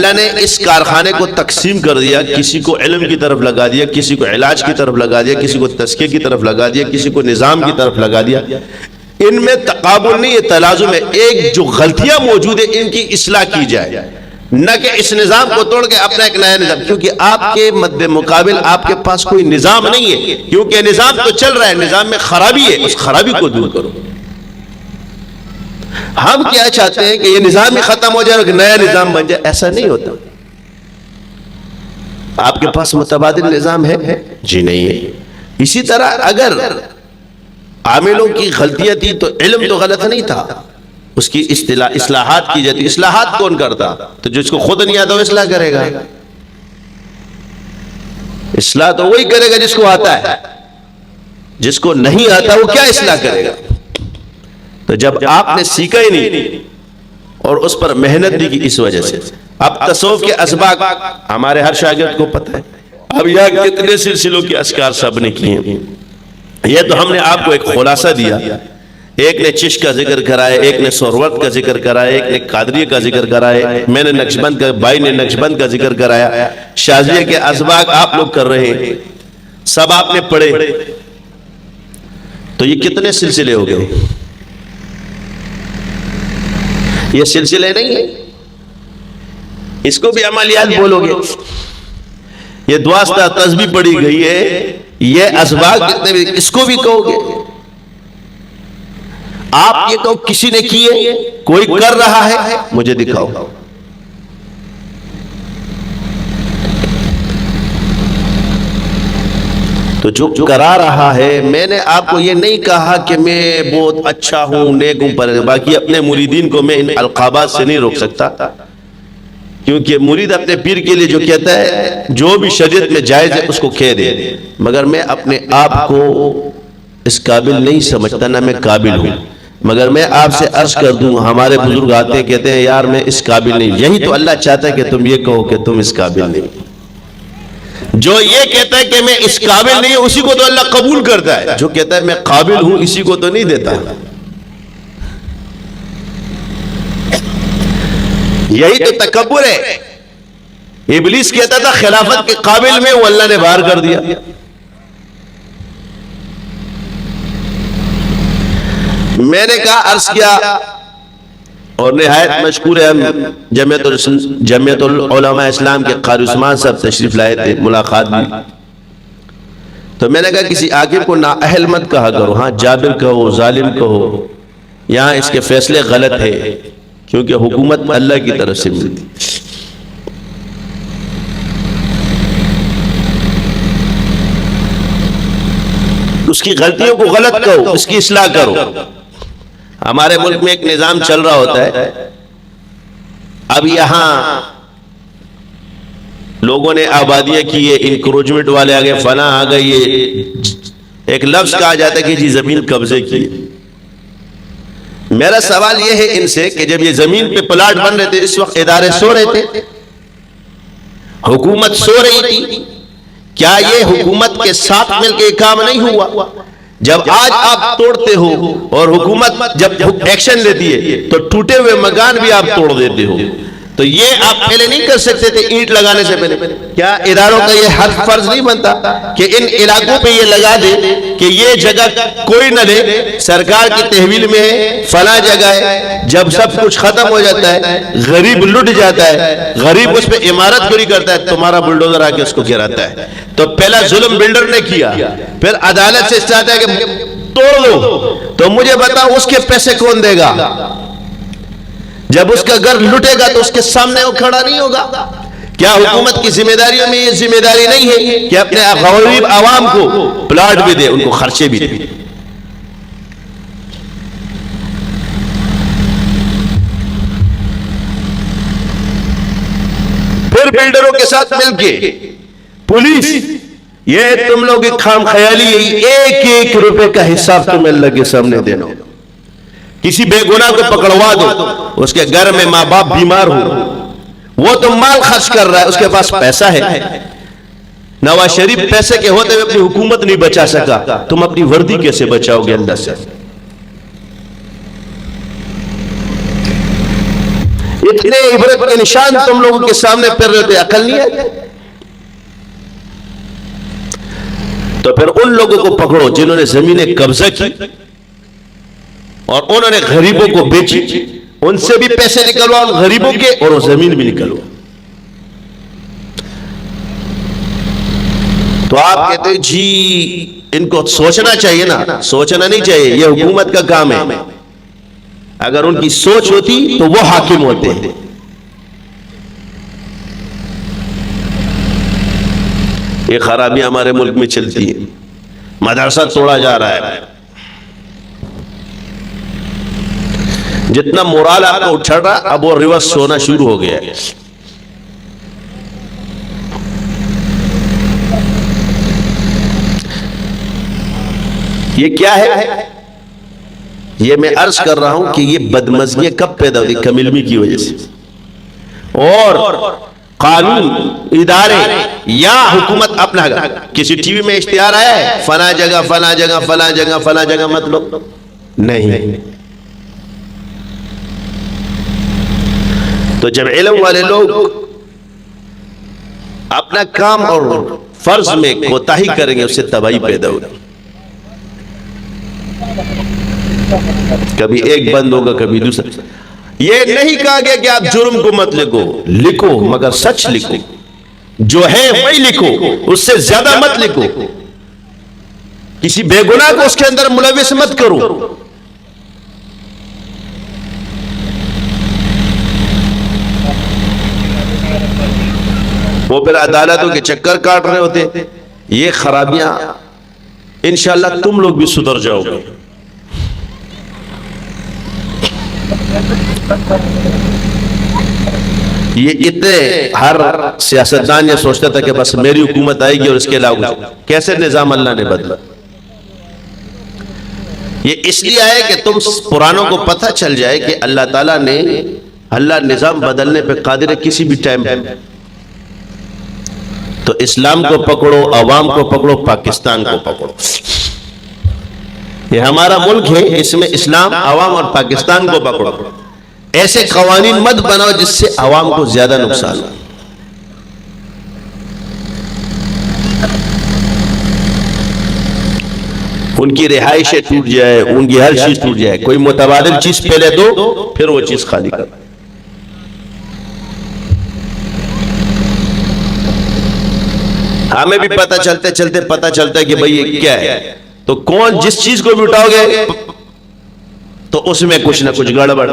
اللہ نے اس کارخانے کو تقسیم کر دیا، کسی کو علم کی طرف لگا دیا، کسی کو علاج کی طرف لگا دیا، کسی کو تزکیے کی طرف لگا دیا، کسی کو نظام کی طرف لگا دیا۔ ان میں تقابل نہیں، یہ تلازم ہے۔ ایک جو غلطیاں موجود ہیں ان کی اصلاح کی جائے، نہ کہ اس نظام کو توڑ کے اپنا ایک نیا نظام، کیونکہ آپ کے مد مقابل آپ کے پاس کوئی نظام نہیں ہے، کیونکہ نظام تو چل رہا ہے، نظام میں خرابی ہے، اس خرابی کو دور کرو۔ ہم کیا چاہتے ہیں کہ یہ نظام ہی ختم ہو جائے اور نیا نظام بن جائے، ایسا نہیں ہوتا۔ آپ کے پاس متبادل نظام ہے؟ جی نہیں ہے۔ اسی طرح اگر عاملوں کی غلطیاں تھی تو علم تو غلط نہیں تھا، اس کی اصلاحات کی جاتی۔ اصلاحات کون کرتا؟ تو جس کو خود نہیں آتا وہ اصلاح کرے گا۔ اصلاح تو وہی کرے گا جس کو آتا ہے، جس کو نہیں آتا وہ کیا اصلاح کرے گا؟ تو جب آپ نے سیکھا ہی نہیں اور اس پر محنت بھی کی، اس وجہ سے اب تصوف کے اسباق ہمارے ہر شاگرد کو پتہ ہے۔ اب یہاں کتنے سلسلوں کے اذکار سب نے کیے ہیں، یہ تو ہم نے آپ کو ایک خلاصہ دیا۔ ایک نے چشت کا ذکر کرایا، ایک نے سہروردھ کا ذکر کرایا، ایک نے قادریہ کا ذکر کرایا، میں نے نقشبند کا، بھائی نے نقشبند کا ذکر کرایا، شاذلیہ کے اسباق آپ لوگ کر رہے ہیں، سب آپ نے پڑھے۔ تو یہ کتنے سلسلے ہو گئے؟ یہ سلسلے نہیں ہیں، اس کو بھی عملیات بولو گے۔ یہ دعا تسبیح پڑھی گئی ہے، یہ اسباق کتنے بھی، اس کو بھی کہو گے؟ آپ یہ کہو کسی نے کیے، کوئی کر رہا ہے، مجھے دکھاؤ۔ تو جو کرا رہا ہے، میں نے آپ کو یہ نہیں کہا کہ میں بہت اچھا ہوں، نیک ہوں، پر باقی اپنے مریدین کو میں ان القابات سے نہیں روک سکتا، کیونکہ مرید اپنے پیر کے لیے جو کہتا ہے، جو بھی شریعت میں جائز ہے اس کو کہہ دے، مگر میں اپنے آپ کو اس قابل نہیں سمجھتا، نہ میں قابل ہوں۔ مگر میں آپ سے عرض کر دوں، ہمارے بزرگ آتے ہیں کہتے ہیں یار میں اس قابل نہیں، یہی تو اللہ چاہتا ہے کہ تم یہ کہو کہ تم اس قابل نہیں۔ جو یہ کہتا ہے کہ میں اس قابل نہیں ہوں، اسی کو تو اللہ قبول کرتا ہے، جو کہتا ہے میں قابل ہوں اسی کو تو نہیں دیتا۔ یہی تو تکبر ہے۔ ابلیس کہتا تھا خلافت کے قابل میں، وہ اللہ نے باہر کر دیا۔ میں نے کہا، عرض کیا، اور نہایت مشکور ہے، ہم جمعیت العلماء اسلام کے قاری عثمان صاحب تشریف لائے تھے، ملاقات بھی۔ تو میں نے کہا کسی عاقل کو نااہل مت کہا کرو، ہاں جابر کہو، ظالم کہو، یہاں اس کے فیصلے غلط ہے، کیونکہ حکومت اللہ کی طرف سے ملتی۔ اس کی غلطیوں کو غلط کہو، اس کی اصلاح کرو۔ ہمارے ملک میں ایک نظام چل رہا ہوتا ہے، اب یہاں لوگوں نے آبادیاں کی ہے، انکروچمنٹ والے آگئے، فلاں آ گئی، ایک لفظ کہا جاتا ہے کہ جی زمین قبضے کی۔ میرا سوال یہ ہے ان سے کہ جب یہ زمین پہ پلاٹ بن رہے تھے، اس وقت ادارے سو رہے تھے، حکومت سو رہی تھی، کیا یہ حکومت کے ساتھ مل کے کام نہیں ہوا؟ جب آج آپ توڑتے ہو اور حکومت جب ایکشن لیتی ہے تو ٹوٹے ہوئے مکان بھی آپ توڑ دیتے ہو، تو یہ آپ پہلے نہیں کر سکتے تھے اینٹ لگانے سے پہلے؟ کیا اداروں کا یہ حرف فرض نہیں بنتا کہ ان علاقوں پہ یہ لگا دے کہ یہ جگہ کوئی نہ لے، سرکار کی تحویل میں ہے، فلاں جگہ ہے، جب سب کچھ ختم ہو جاتا ہے، غریب لٹ جاتا ہے، غریب اس پہ عمارت کھڑی کرتا ہے، تمہارا بلڈوزر آ کے اس کو گراتا ہے۔ تو پہلا ظلم بلڈر نے کیا، پھر عدالت سے اسٹارٹ ہے کہ توڑ دو، تو مجھے بتاؤ اس کے پیسے کون دے گا؟ جب اس کا گھر لٹے گا تو اس کے سامنے وہ کھڑا نہیں ہوگا؟ کیا حکومت کی ذمہ داریوں میں یہ ذمہ داری نہیں ہے کہ اپنے غریب عوام کو پلاٹ بھی دے، ان کو خرچے بھی دے؟ پھر بلڈروں کے ساتھ مل کے پولیس، یہ تم لوگ ایک خام خیالی ہے، ایک ایک روپے کا حساب تمہیں اللہ کے سامنے دینا۔ کسی بے گناہ کو پکڑوا دو، اس کے گھر میں ماں باپ بیمار ہو، وہ تو مال خرچ کر رہا ہے، اس کے پاس پیسہ ہے۔ نواز شریف پیسے کے ہوتے ہوئے اپنی حکومت نہیں بچا سکا، تم اپنی وردی کیسے بچاؤ گے اللہ سے؟ یہ اتنے عبرت کے نشان تم لوگوں کے سامنے پھر رہے تھے، عقل نہیں ہے؟ تو پھر ان لوگوں کو پکڑو جنہوں نے زمینیں قبضہ کی اور انہوں نے غریبوں کو بیچی، ان سے بھی پیسے نکلوا ان غریبوں کے، اور وہ زمین بھی نکلوا۔ تو آپ کہتے ہیں جی ان کو سوچنا چاہیے نا، سوچنا نہیں چاہیے، یہ حکومت کا کام ہے۔ اگر ان کی سوچ ہوتی تو وہ حاکم ہوتے ہیں۔ یہ خرابیاں ہمارے ملک میں چلتی ہیں، مدرسہ توڑا جا رہا ہے، جتنا مورال آپ کا اٹھا رہا اب وہ ریورس ہونا شروع ہو گیا ہے۔ یہ کیا ہے؟ یہ میں عرض کر رہا ہوں کہ یہ بدمزگیاں کب پیدا ہوئی؟ کم علمی کی وجہ سے۔ اور قانون، ادارے یا حکومت اپنا کسی ٹی وی میں اشتہار آیا ہے فلاں جگہ فلاں جگہ فلاں جگہ فلاں جگہ مت لو، نہیں۔ تو جب علم والے لوگ اپنا کام اور فرض میں کوتاہی کریں گے، اس سے تباہی پیدا ہوگی۔ کبھی ایک بند ہوگا، کبھی دوسرا۔ یہ نہیں کہا گیا کہ آپ جرم کو مت لکھو، لکھو مگر سچ لکھو، جو ہے وہی لکھو، اس سے زیادہ مت لکھو، کسی بے گناہ کو اس کے اندر ملوث مت کرو۔ وہ پھر عدالتوں کے چکر کاٹ رہے ہوتے۔ یہ خرابیاں انشاءاللہ تم لوگ بھی سدھر جاؤ گے۔ یہ اتنے ہر سیاستدان یہ سوچتا تھا کہ بس میری حکومت آئے گی اور اس کے علاوہ کیسے نظام اللہ نے بدلا۔ یہ اس لیے آئے کہ تم پرانوں کو پتہ چل جائے کہ اللہ تعالیٰ نے نظام بدلنے پہ قادر ہے کسی بھی ٹائم۔ تو اسلام کو پکڑو، عوام کو پکڑو، پاکستان کو پکڑو۔ یہ ہمارا ملک ہے، اس میں اسلام، عوام اور پاکستان کو پکڑو۔ ایسے قوانین مت بناؤ جس سے عوام کو زیادہ نقصان ہو۔ ان کی رہائشیں ٹوٹ جائے، ان کی ہر چیز ٹوٹ جائے، کوئی متبادل چیز پہلے دو پھر وہ چیز خالی کر۔ ہمیں بھی پتہ چلتے پتہ چلتا ہے کہ بھئی یہ کیا ہے، تو کون جس چیز کو بھی اٹھاؤ گے تو اس میں کچھ نہ کچھ گڑبڑ،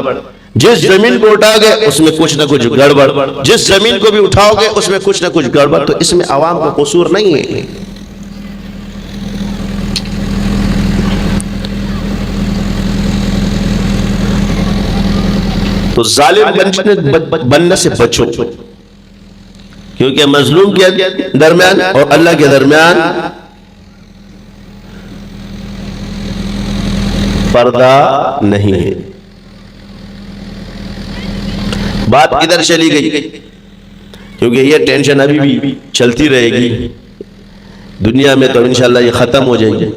جس زمین کو اٹھاؤ گے اس میں کچھ نہ کچھ گڑبڑ، جس زمین کو بھی اٹھاؤ گے اس میں کچھ نہ کچھ گڑبڑ۔ تو اس میں عوام کا قصور نہیں ہے۔ تو ظالم بننے سے بچو، کیونکہ مظلوم کے درمیان اور اللہ کے درمیان پردہ نہیں ہے۔ بات ادھر چلی گئی کیونکہ یہ ٹینشن ابھی بھی چلتی رہے گی، دنیا میں تو انشاءاللہ یہ ختم ہو جائے گی۔